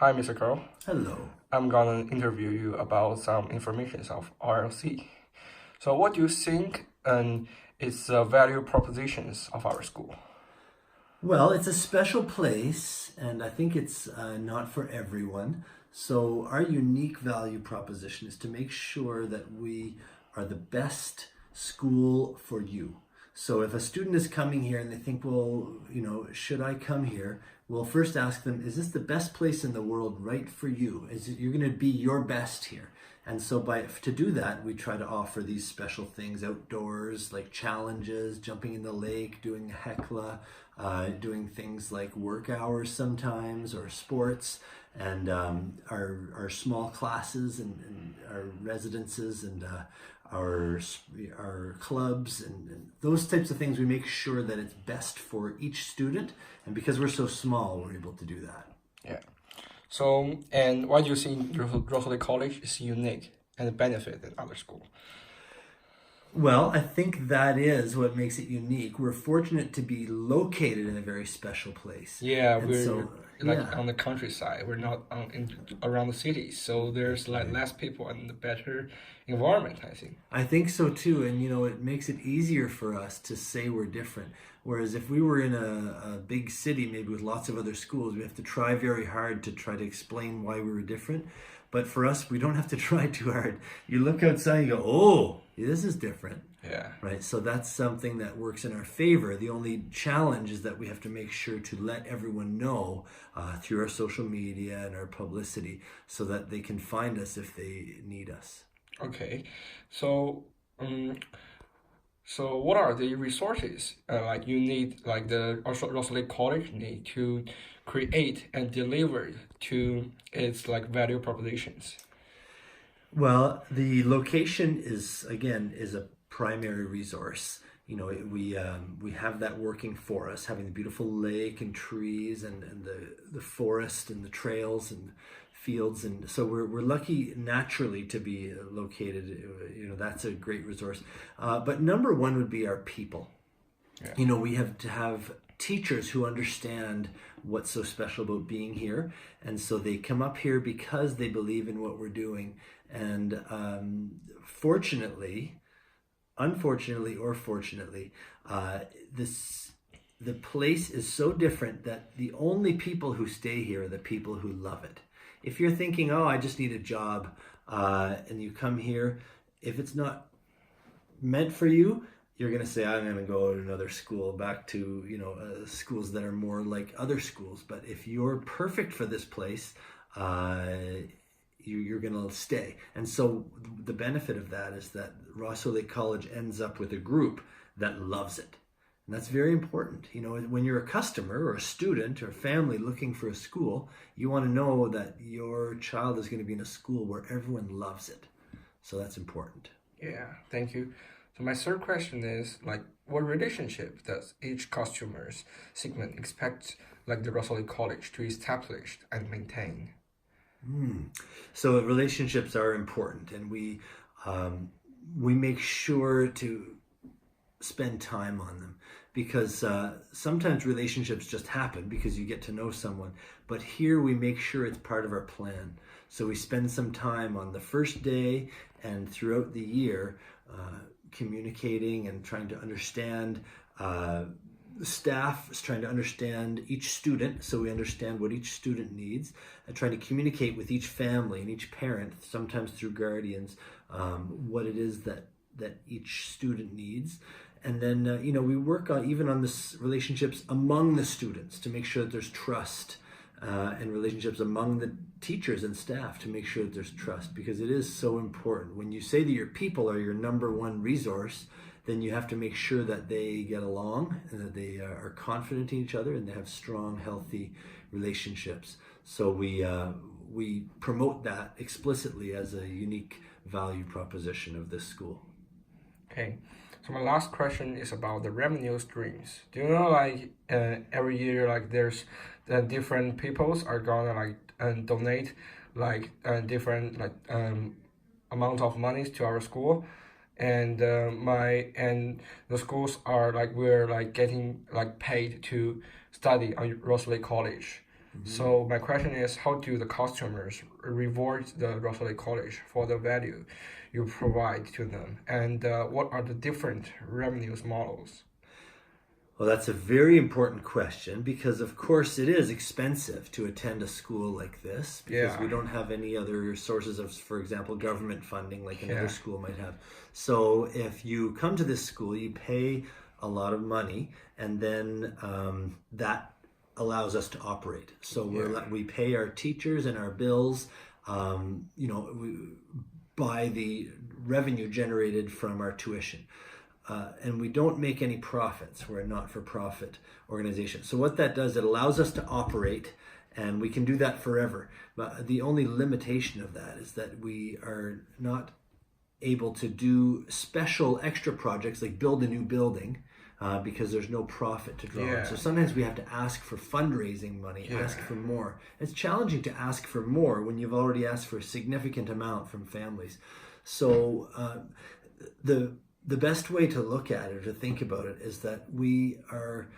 Hi, Mr. Carroll. Hello. I'm gonna interview you about some information of RLC. So, what do you think is the value propositions of our school? Well, it's a special place, and I think it's not for everyone. So, our unique value proposition is to make sure that we are the best school for you. So, if a student is coming here and they think, well, should I come here? We'll first ask them, is this the best place in the world right for you? You're going to be your best here? And so to do that, we try to offer these special things outdoors, like challenges, jumping in the lake, doing hekla, doing things like work hours sometimes, or sports, and our small classes and our residences and our clubs and those types of things. We make sure that it's best for each student, and because we're so small, we're able to do that. Yeah. So, and why do you think Rosalie College is unique and benefit than other school? Well, I think that is what makes it unique. We're fortunate to be located in a very special place. Yeah, And we're so, like yeah, on the countryside. We're not around the city, so there's like less people and better environment, I think. I think so too. And it makes it easier for us to say we're different. Whereas if we were in a big city, maybe with lots of other schools, we have to try very hard to try to explain why we were different. But for us, we don't have to try too hard. You look outside and you go, oh, this is different. Yeah. Right, so that's something that works in our favor. The only challenge is that we have to make sure to let everyone know through our social media and our publicity so that they can find us if they need us. Okay. So, so what are the resources like you need, like the Rosalie College need to create and deliver to its like value propositions? Well, the location is a primary resource. We have that working for us, having the beautiful lake and trees and the forest and the trails and fields, and so we're lucky naturally to be located. That's a great resource. But number one would be our people. Yeah. We have to have teachers who understand what's so special about being here, and so they come up here because they believe in what we're doing. And unfortunately or fortunately, the place is so different that the only people who stay here are the people who love it. If you're thinking, oh, I just need a job, and you come here, if it's not meant for you, you're going to say, I'm going to go to another school, back to schools that are more like other schools. But if you're perfect for this place, you're going to stay. And so the benefit of that is that Rosalie College ends up with a group that loves it. And that's very important. When you're a customer or a student or family looking for a school, you want to know that your child is going to be in a school where everyone loves it. So that's important. Yeah, thank you. So my third question is like, what relationship does each customer's segment expect like the Rosalie College to establish and maintain? So relationships are important, and we make sure to spend time on them, because sometimes relationships just happen because you get to know someone. But here we make sure it's part of our plan. So we spend some time on the first day and throughout the year communicating and trying to understand. The staff is trying to understand each student, so we understand what each student needs, and trying to communicate with each family and each parent, sometimes through guardians, what it is that each student needs. And then we work on this relationships among the students to make sure that there's trust, and relationships among the teachers and staff to make sure that there's trust, because it is so important. When you say that your people are your number one resource, then you have to make sure that they get along and that they are confident in each other and they have strong, healthy relationships. So we promote that explicitly as a unique value proposition of this school. Okay, so my last question is about the revenue streams. Do you know like every year like there's different peoples are gonna like donate like different like amount of monies to our school, and the schools are like we're like getting like paid to study on Rosalie College. So my question is, how do the customers reward the Russell Lake College for the value you provide to them, and what are the different revenues models? Well, that's a very important question because, of course, it is expensive to attend a school like this because we Yeah, don't have any other sources of, for example, government funding like another yeah, school might have. So, if you come to this school, you pay a lot of money, and then that allows us to operate. So yeah, we pay our teachers and our bills, by the revenue generated from our tuition. And we don't make any profits. We're a not-for-profit organization. So what that does, it allows us to operate, and we can do that forever. But the only limitation of that is that we are not able to do special extra projects like build a new building because there's no profit to draw on. yeah, So sometimes we have to ask for fundraising money, yeah, ask for more. It's challenging to ask for more when you've already asked for a significant amount from families. So the best way to look at it or to think about it is that we're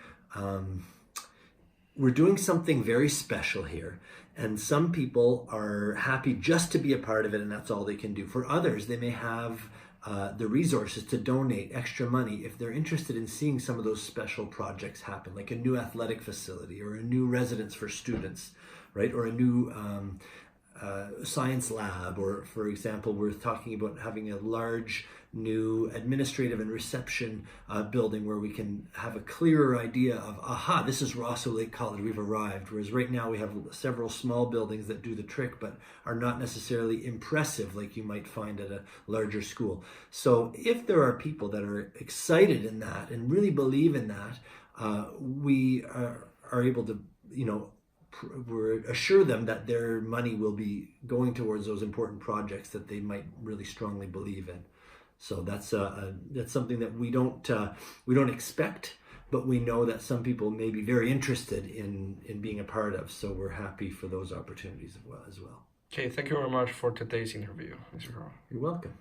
doing something very special here, and some people are happy just to be a part of it, and that's all they can do. For others, they may have the resources to donate extra money if they're interested in seeing some of those special projects happen, like a new athletic facility or a new residence for students, right? Or a new science lab, or for example, we're talking about having a large new administrative and reception building where we can have a clearer idea of, aha, this is Rosso Lake College, we've arrived. Whereas right now we have several small buildings that do the trick but are not necessarily impressive like you might find at a larger school. So if there are people that are excited in that and really believe in that, we are able to, we're assure them that their money will be going towards those important projects that they might really strongly believe in. So that's something that we don't expect, but we know that some people may be very interested in being a part of. So we're happy for those opportunities as well. Okay, thank you very much for today's interview, Mr. Carl. You're welcome.